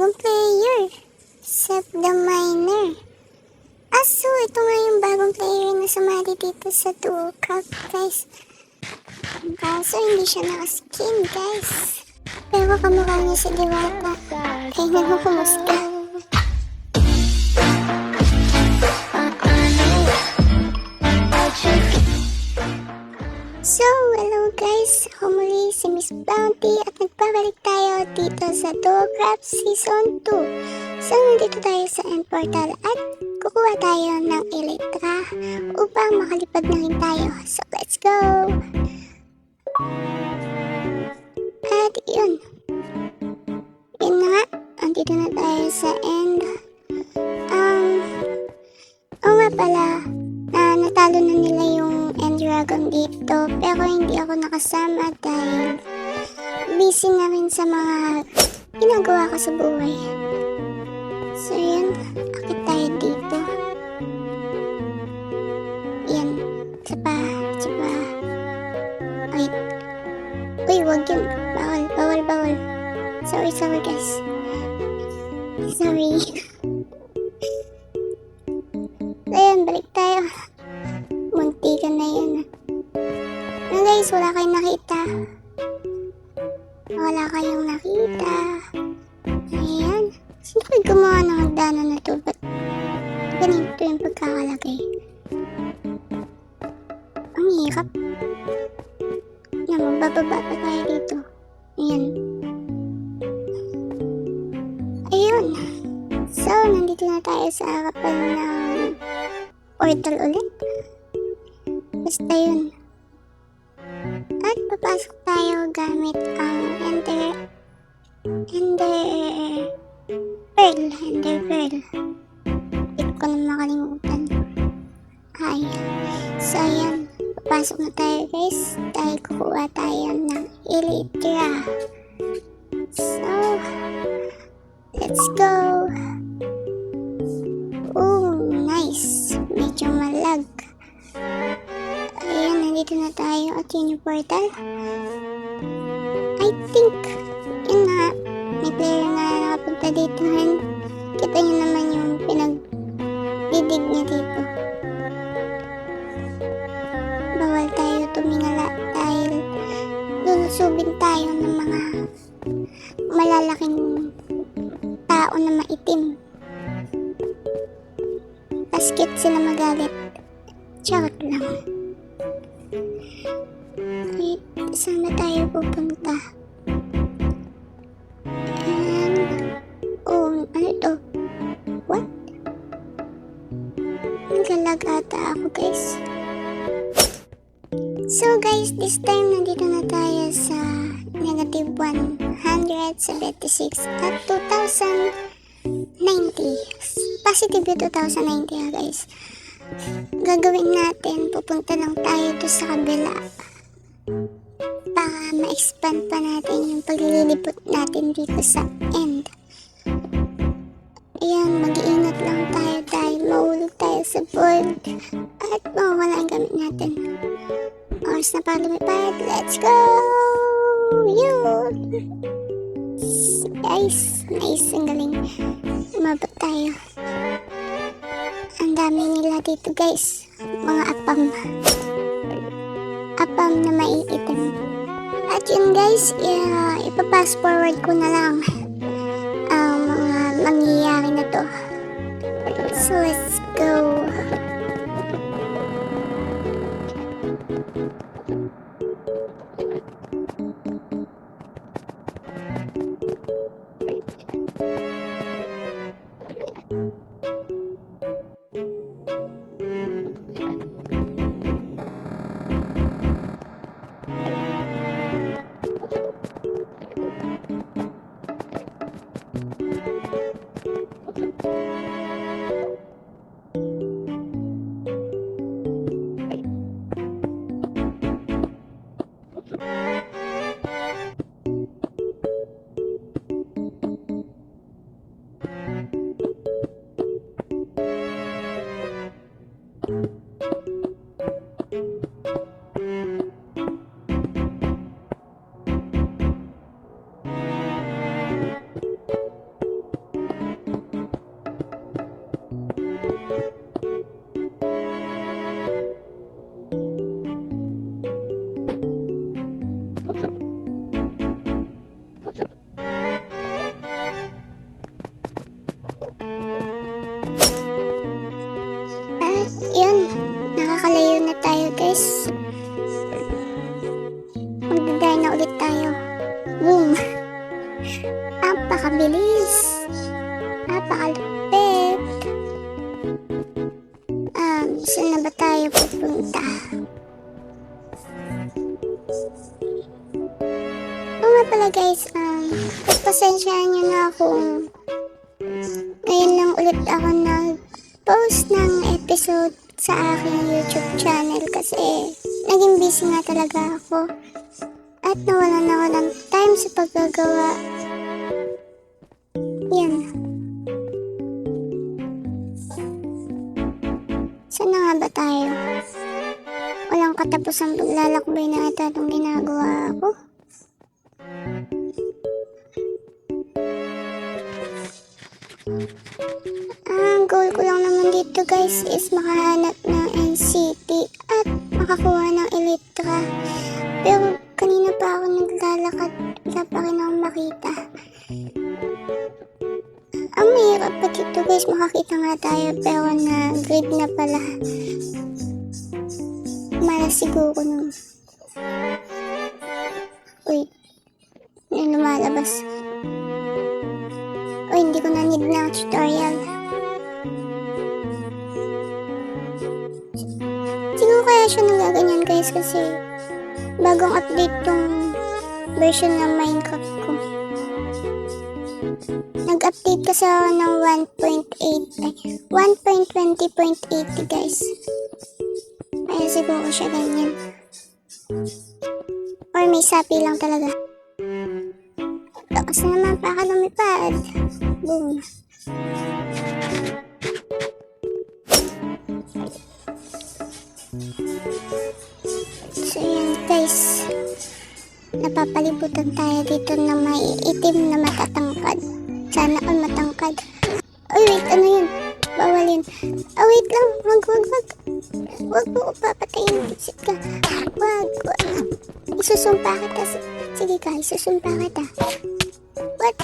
bagong player. Seth the Miner. So ito nga yung bagong player na sumali dito sa Duo Cup, guys. Kaso hindi siya nakaskin, guys. Pero kamukha niya si Diwata. Kaya naman kumusta. So, hello guys, ako muli si Miss Bounty at nagpabalik tayo dito sa Duo Craft Season 2. So, nandito tayo sa end portal at kukuha tayo ng Elytra upang makalipad na rin tayo. So, let's go! At yun. Yun na nga, andito na tayo sa end. Oo nga pala, natalo na nila yung End Dragon dito, pero hindi ako nakasama dahil busy na rin sa mga ginagawa ko sa buhay. So yun, akit tayo dito. Yan, tsapa. Wait. Uy, wag yun. Bawal. Sorry guys. Sorry. Ayan, balik tayo. Muntikan na yun. Na guys, wala kayong nakita. Ayan. Sino kayo gumawa ng hagdanan na to? Ba't ganito yung pagkakalagay? Ang hirap. Yan, magbababa pa tayo dito. Ayun. So, nandito na tayo sa harapan ng portal ulit. Basta yun. At papasok tayo gamit ang Ender Pearl. Hindi ko na makalimutan. So ayan. Papasok na tayo guys. Dahil kukuha tayo ng Elytra. So, let's go. Oh, nice. Medyo malag. Ayan, nandito na tayo at yun yung portal. I think, yun na, may player na nakapunta dito. And kita nyo naman yung pinagdidig niya dito. Bawal tayo tumingala dahil lulusubin tayo ng mga malalaking tao na maitim. Basket sila magalit. Charot lang. Wait, saan na tayo pupunta? Ano to? What? Nagalag ata ako guys. So guys, this time nandito na tayo sa negative 176 at 2090. Positive yung 2090 guys. Gagawin natin, pupunta lang tayo to sa kabila para ma-expand pa natin yung paglilipot natin dito sa end. Ayan, mag-iingat lang tayo dahil mahulog tayo sa board at mawawala ang gamit natin. Oras na para lumipad, let's go! Yun! Nice, ang galing. Umabot tayo. Ang dami nila dito guys. Mga apam na maiitim. At yun guys, ipapass forward ko na lang ang mga mangyayari na to. So let's go. Napakabilis. Napakalupit. Saan na ba tayo pupunta? Oo nga pala guys, pagpasensyaan nyo na akong ngayon lang ulit ako nag-post ng episode sa aking YouTube channel kasi naging busy nga talaga ako at nawalan ako ng time sa paggagawa. Yan. Saan na nga ba tayo? Walang katapusang paglalakbay na ata itong ginagawa ko. Ang goal ko lang naman dito guys is makahanap ng NCT at makakuha ng Elytra. Pero kanina pa ako naglalakad, wala pa rin akong makita. Ang mahirap pa dito guys, makakita nga tayo pero na-grade na pala. Malas siguro nun. Uy, may lumalabas. Uy, hindi ko na need ng tutorial. Siguro kaya siya nagaganyan guys kasi bagong update tong version ng Minecraft ko. Nag-update kasi ako ng 1.20.80 guys. Kaya siguro siya ganyan. Or may sapi lang talaga. Lakas naman para lumipad. Boom. So yan guys. Napapalibutan tayo dito na may itim na matatangkad. Sana all matangkad. Uy, wait, ano yun? Bawal yun. Wait lang. Wag. Wag mo papatayin. Sit ka. Wag. Isusumpa kita. Sige ka, isusumpa kita. What?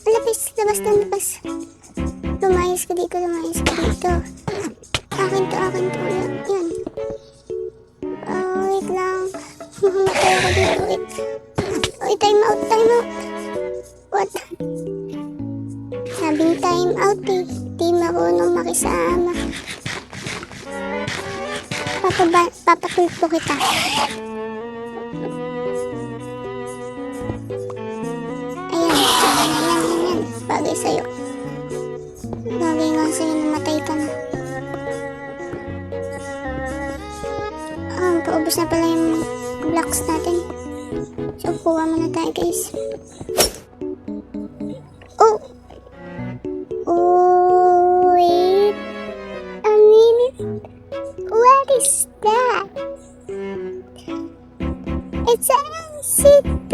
Labas. Lumayas ka dito. Akin to. Yan. Wait lang. Mamatay ako dito. Wait. Uy, time out. What? Sabing time out eh. Di marunong makisama. Papatulpo kita. Ayan. Bagay sa'yo. Bagay nga sa'yo, namatay ka na. Paubos na pala yung blocks natin. So, kuha muna tayo guys. Wait a minute. What is that? It's an NCT.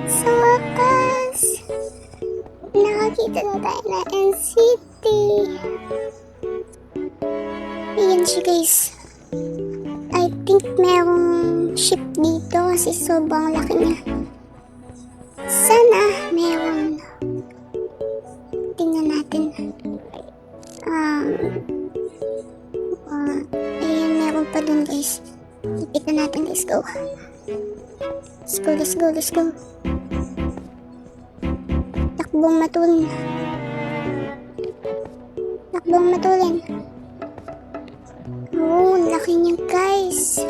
Sa wakas, nakakita na tayo na NCT. Ayan siya guys. I think merong ship dito kasi sobrang laki niya. Sana meron. Tingnan natin. Ayan, meron pa dun guys. Ipitan natin. Let's go. Takbong matulin. Oh, laki niya guys.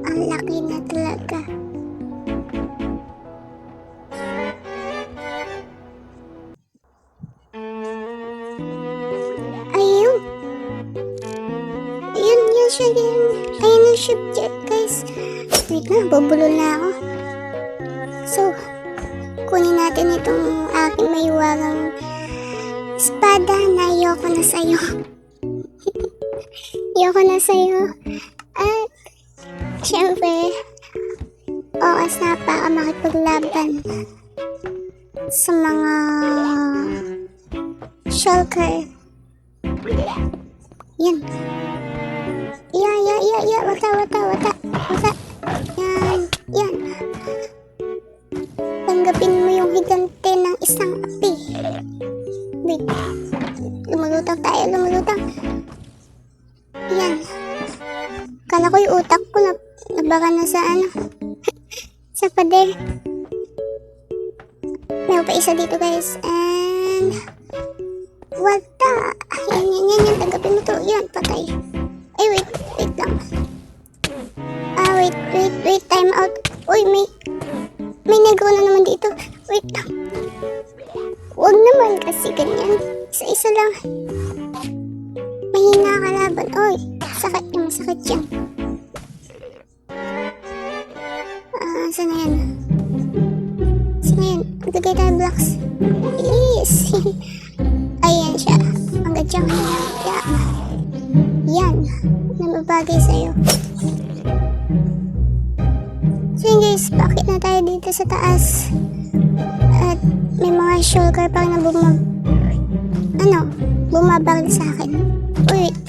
Ang laki na talaga. Ayun siya din. Ayun ang ship jet guys. Wait na, bubulol na ako. So, kunin natin itong aking mayuwagang espada na ayoko na sa'yo. At, syempre, oras na para makipaglaban sa mga shulker. Yan. Wata. Yan. Tanggapin mo yung higante ng isang api. Wait. Lumulutang tayo. Yan. Kala ko yung utak ko nabaka na sa sa pader. Meron pa isa dito guys. And what the? Yan. Tanggapin mo to. Yan, patay. Ay, wait lang. Wait. Time out. Uy, may negro na naman dito. Wait lang. Huwag naman kasi ganyan. Isa-isa lang. Mahina ka laban. Uy, sakit yan. Saan na yan? Maglagay tayo blocks. Bilis. Ayan siya. Hanggang dyan. Yan. Namabagay sa'yo. So yun guys, bakit na tayo dito sa taas? At may mga shulker pa na bumabagay sa akin. Wait.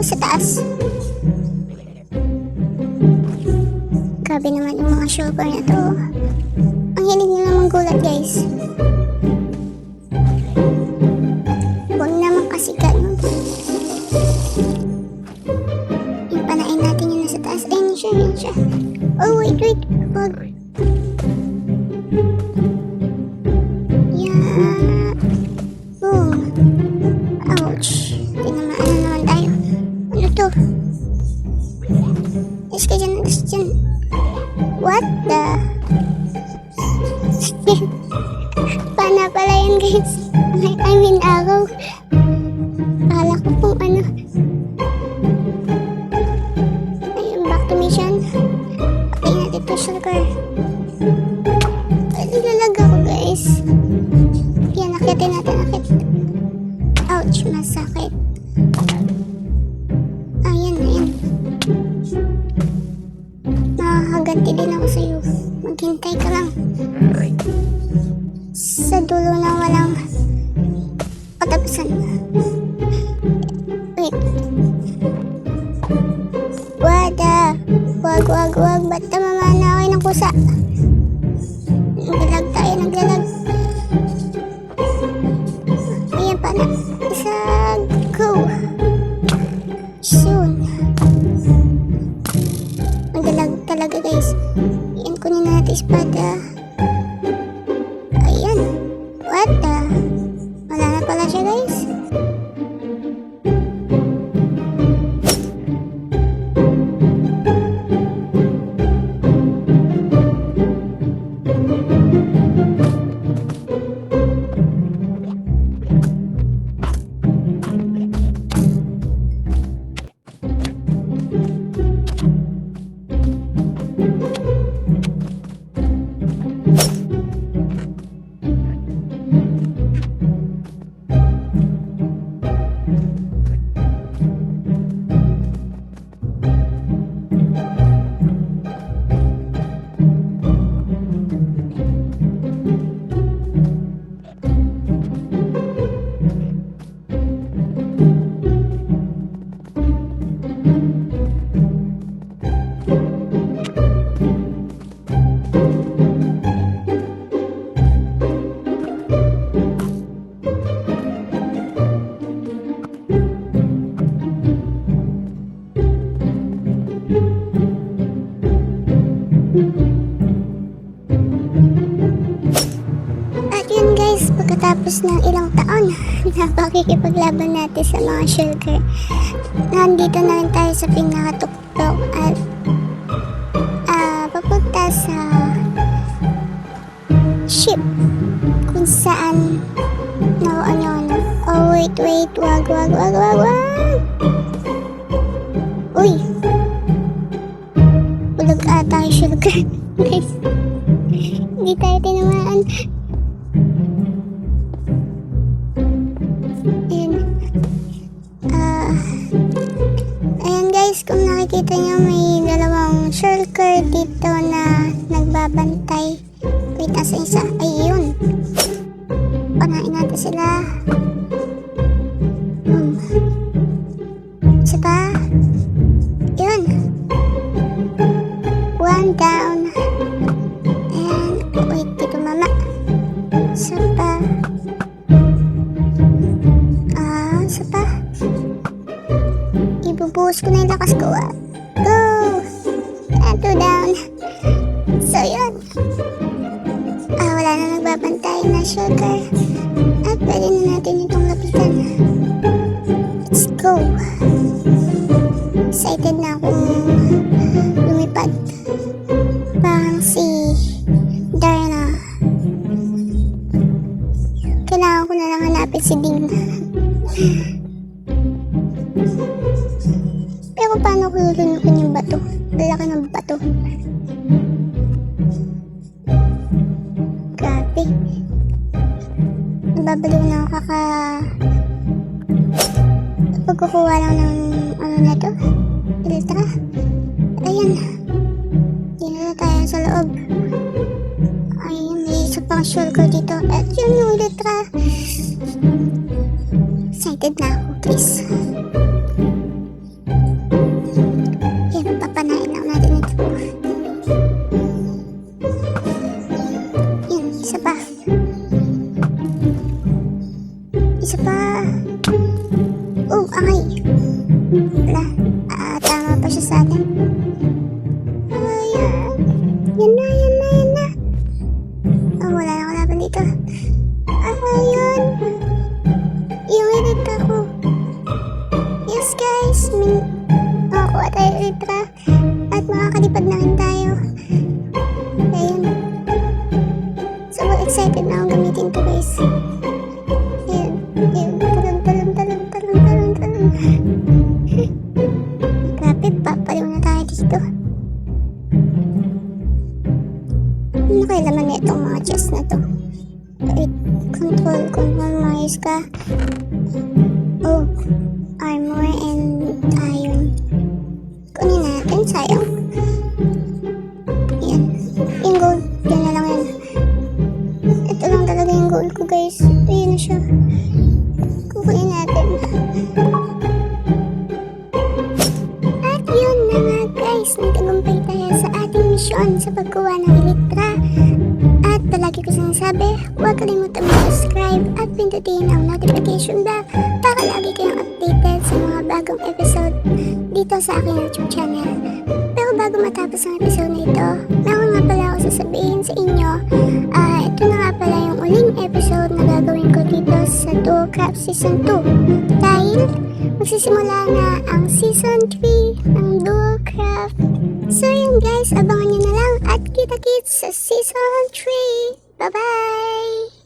Sa taas. Grabe naman yung mga shulker na to. Ang hilig nyo naman gulat guys. Huwag naman kasi ganun. Yung panain natin yun nasa taas. Ayun siya. Oh wait. Wag. Yeah. Boom. Ouch. Tinamaan na naman tayo. Ano to? Yes ka dyan. What the? Pana pala yan guys. I mean araw. Akala ko pong ano. Ayun, back to mission. Patay natin to shulker. Nilalag ako guys. Yan, nakitin natin. Ouch, masakit. Ayan. Makakaganti din ako sa'yo. Maghintay ka lang. Sa dulo na walang katapusan. Wait. Wag. Ba't tamamaan na ako ng kusa? Naglalag. Ayan pa na. Isa. Go. Soon. Naglalag talaga guys. Yan, kunin natin espada. Ayan. What the? Wala na pala siya guys. Pagkatapos ng ilang taon na pakikipaglaban natin sa mga shulker, nandito na rin tayo sa pinakatuktok at papunta sa ship kung saan oh wait, wag. Uy, bulag ata yung shulker. Guys, hindi tayo tinamaan. Ayan guys, kung nakikita nyo may dalawang shulker dito na nagbabantay. Wait, asa isa? Ayun. Panain natin sila. Isa pa. Yun. One down. And wait, dito mama. Isa pa. Isa pa. Ibubuhos ko na yung lakas ko. Go! And two down. So yun. Ayan na, shulker. At pwede na natin itong lapitan. Let's go. Excited na akong lumipad. Parang si Darna. Kailangan ko na lang hanapin si Ding. Pero paano ko lulunukin yung bato? Lalaki ng bato. Grabe. Nababaliw na ako pagkukuha lang ng ano na to. Iltra. Ayan. Dito na tayo sa loob. Ayun, may isa pang shulker dito. At yun yung iltra. Excited na ako, please. Yan, papanain lang natin ito. Yan, isa pa. Isa pa. Oh, angay. Wala. Tama pa siya sa atin. Ayan. Yan na, yan na, yan na. Oh, wala na kalaban dito. Ayun. Yung elitra ko. Yes, guys. Makakuha tayo elitra. At makakalipad na rin tayo. Ayun. Sobrang excited na akong gamitin to, guys. Ayun. Ayun. Talon. Grabe, papaliw na tayo dito. Ano kaya laman na itong mga chest na to? Wait, control, mayos ka. Oh, armor and iron. Kunin natin, sayang. Yan. Yung gold, yun na lang yan. Ito lang talaga yung gold ko, guys. Ayun na siya. Kukunin natin. At yun na nga, guys. Nagtagumpay tayo sa ating misyon sa pagkuha ng elitra. At palagi ko sinasabi, huwag kalimutan mag-subscribe at pindutin ang notification bell para lagi kayong updated sa mga bagong episode dito sa aking YouTube channel. Pero bago matapos ang episode na ito, meron nga pala ako sasabihin sa inyo. Ito na nga pala yung uling episode na gagawin ko dito sa Duocraft Season 2. Dahil magsisimula na ang Season 3 ng Duocraft. So yun guys, abangan nyo na lang at kita-kits sa Season 3. Bye-bye!